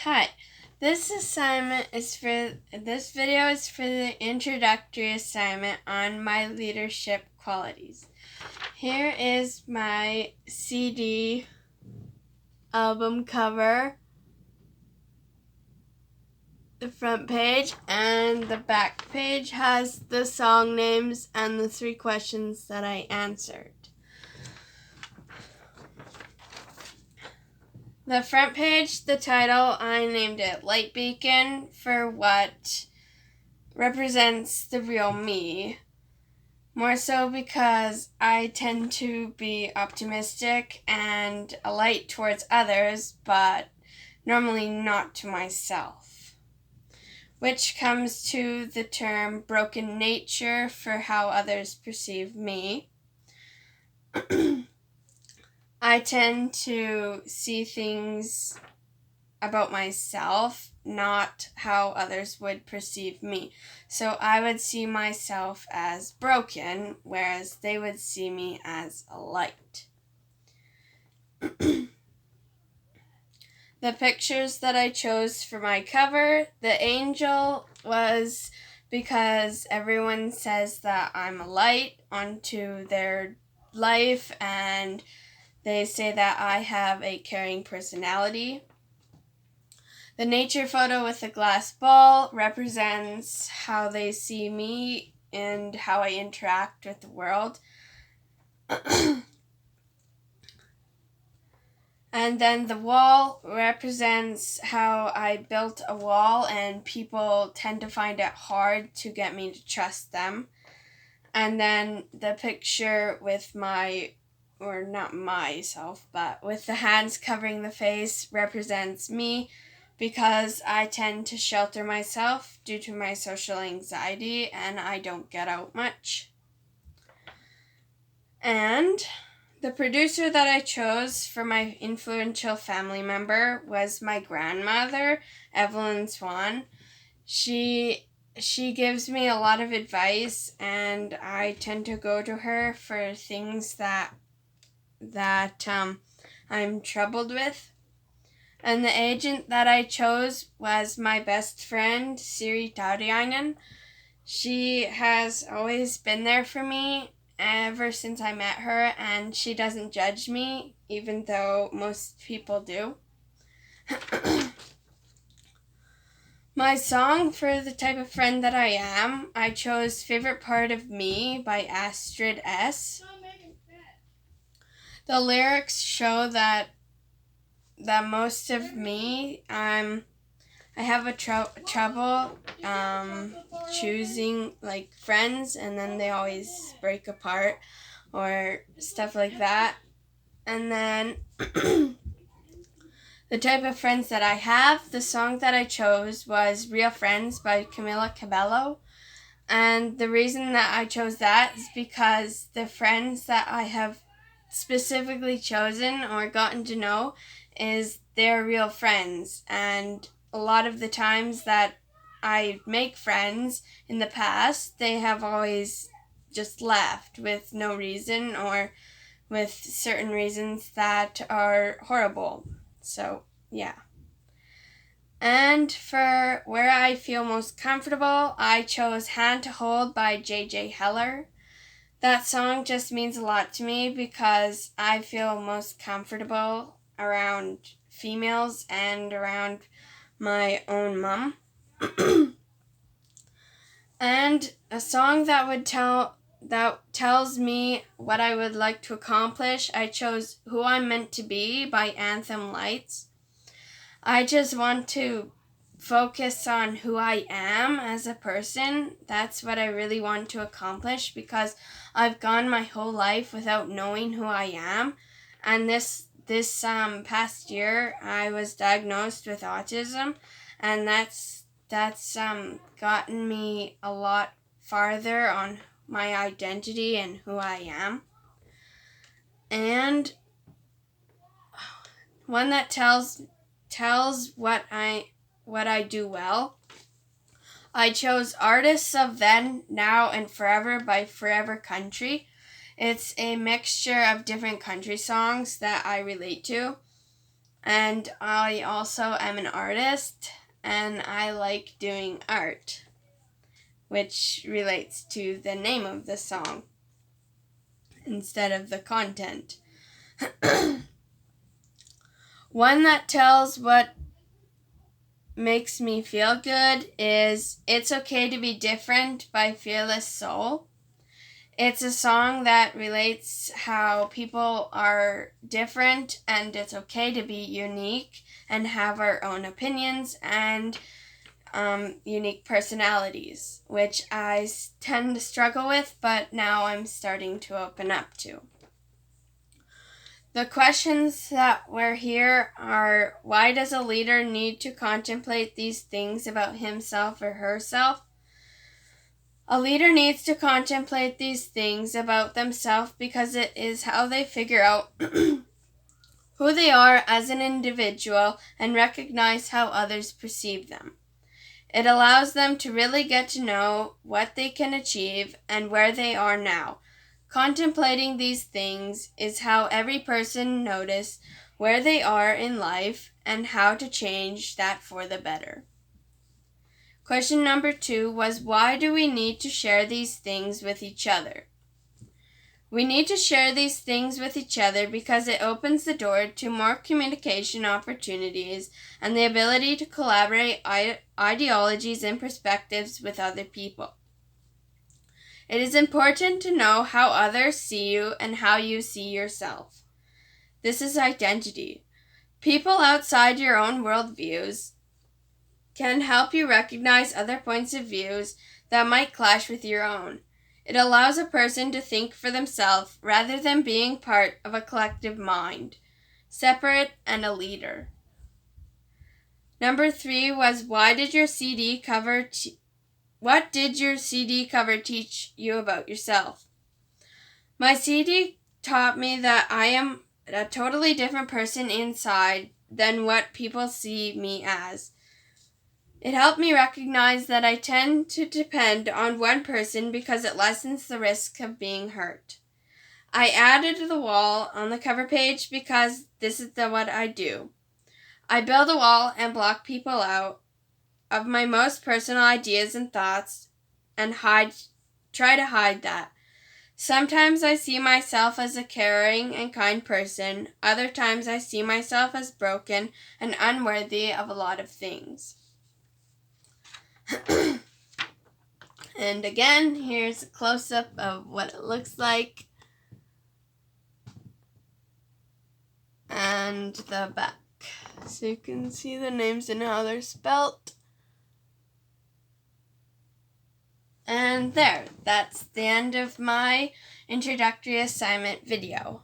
Hi, this video is for the introductory assignment on my leadership qualities. Here is my CD album cover, the front page, and the back page has the song names and the 3 questions that I answered. The front page, the title, I named it Light Beacon for what represents the real me. More so because I tend to be optimistic and a light towards others, but normally not to myself. Which comes to the term broken nature for how others perceive me. I tend to see things about myself, not how others would perceive me. So I would see myself as broken, whereas they would see me as a light. The pictures that I chose for my cover, the angel was because everyone says that I'm a light onto their life, and they say that I have a caring personality. The nature photo with the glass ball represents how they see me and how I interact with the world. And then the wall represents how I built a wall and people tend to find it hard to get me to trust them. And then the picture with not myself, but with the hands covering the face represents me, because I tend to shelter myself due to my social anxiety and I don't get out much. And the producer that I chose for my influential family member was my grandmother, Evelyn Swan. She gives me a lot of advice, and I tend to go to her for things that I'm troubled with. And the agent that I chose was my best friend, Siri Tauriainen. She has always been there for me ever since I met her, and she doesn't judge me, even though most people do. My song for the type of friend that I am, I chose Favorite Part of Me by Astrid S. The lyrics show that most of me, I have a trouble choosing like friends, and then they always break apart or stuff like that. And then the type of friends that I have, the song that I chose was Real Friends by Camila Cabello. And the reason that I chose that is because the friends that I have specifically chosen or gotten to know is they're real friends. And a lot of the times that I make friends in the past, they have always just left with no reason or with certain reasons that are horrible. So, yeah. And for where I feel most comfortable, I chose Hand to Hold by J.J. Heller. That song just means a lot to me because I feel most comfortable around females and around my own mom. And a song that tells me what I would like to accomplish, I chose Who I'm Meant to Be by Anthem Lights. I just want to focus on who I am as a person. That's what I really want to accomplish, because I've gone my whole life without knowing who I am. And this past year, I was diagnosed with autism, and that's gotten me a lot farther on my identity and who I am. And one that tells what I do well. I chose Artists of Then, Now, and Forever by Forever Country. It's a mixture of different country songs that I relate to. And I also am an artist, and I like doing art, which relates to the name of the song instead of the content. One that tells what makes me feel good is It's Okay to Be Different by Fearless Soul. It's a song that relates how people are different and it's okay to be unique and have our own opinions and unique personalities, which I tend to struggle with, but now I'm starting to open up to. The questions that were here are, why does a leader need to contemplate these things about himself or herself? A leader needs to contemplate these things about themselves because it is how they figure out who they are as an individual and recognize how others perceive them. It allows them to really get to know what they can achieve and where they are now. Contemplating these things is how every person notice where they are in life and how to change that for the better. Question number 2 was, why do we need to share these things with each other? We need to share these things with each other because it opens the door to more communication opportunities and the ability to collaborate ideologies and perspectives with other people. It is important to know how others see you and how you see yourself. This is identity. People outside your own worldviews can help you recognize other points of views that might clash with your own. It allows a person to think for themselves rather than being part of a collective mind, separate and a leader. Number 3 was, what did your CD cover teach you about yourself? My CD taught me that I am a totally different person inside than what people see me as. It helped me recognize that I tend to depend on one person because it lessens the risk of being hurt. I added the wall on the cover page because this is what I do. I build a wall and block people out of my most personal ideas and thoughts and try to hide that. Sometimes I see myself as a caring and kind person. Other times I see myself as broken and unworthy of a lot of things. And again, here's a close-up of what it looks like. And the back. So you can see the names and how they're spelt. And there, that's the end of my introductory assignment video.